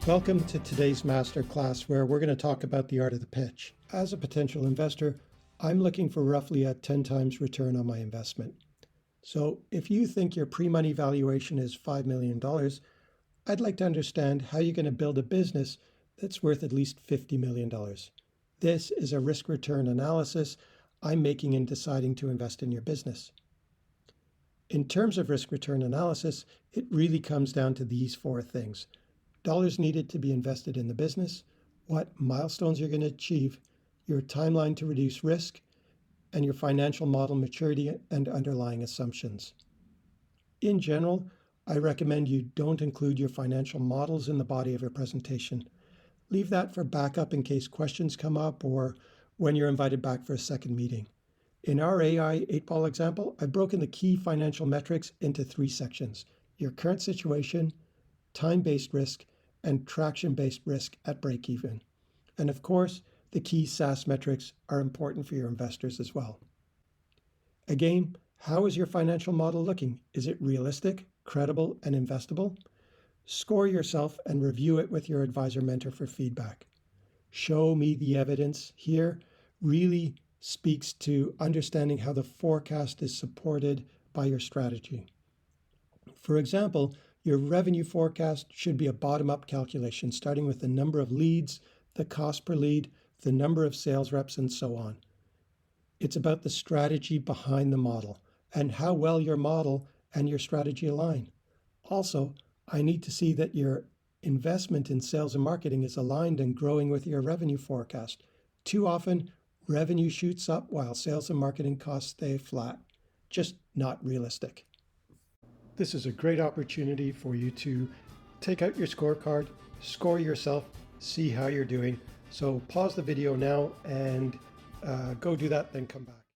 Welcome to today's masterclass where we're going to talk about the art of the pitch. As a potential investor, I'm looking for roughly a 10 times return on my investment. So if you think your pre-money valuation is $5 million, I'd like to understand how you're going to build a business that's worth at least $50 million. This is a risk-return analysis I'm making in deciding to invest in your business. In terms of risk-return analysis, it really comes down to these four things: dollars needed to be invested in the business, what milestones you're going to achieve, your timeline to reduce risk, and your financial model maturity and underlying assumptions. In general, I recommend you don't include your financial models in the body of your presentation. Leave that for backup in case questions come up or when you're invited back for a second meeting. In our AI 8-ball example, I've broken the key financial metrics into 3 sections: your current situation, time-based risk, and traction-based risk at break-even. And of course, the key SaaS metrics are important for your investors as well. Again, how is your financial model looking? Is it realistic, credible, and investable? Score yourself and review it with your advisor mentor for feedback. Show me the evidence here really speaks to understanding how the forecast is supported by your strategy. For example, your revenue forecast should be a bottom-up calculation, starting with the number of leads, the cost per lead, the number of sales reps, and so on. It's about the strategy behind the model and how well your model and your strategy align. Also, I need to see that your investment in sales and marketing is aligned and growing with your revenue forecast. Too often, revenue shoots up while sales and marketing costs stay flat. Just not realistic. This is a great opportunity for you to take out your scorecard, score yourself, see how you're doing. So pause the video now and go do that, then come back.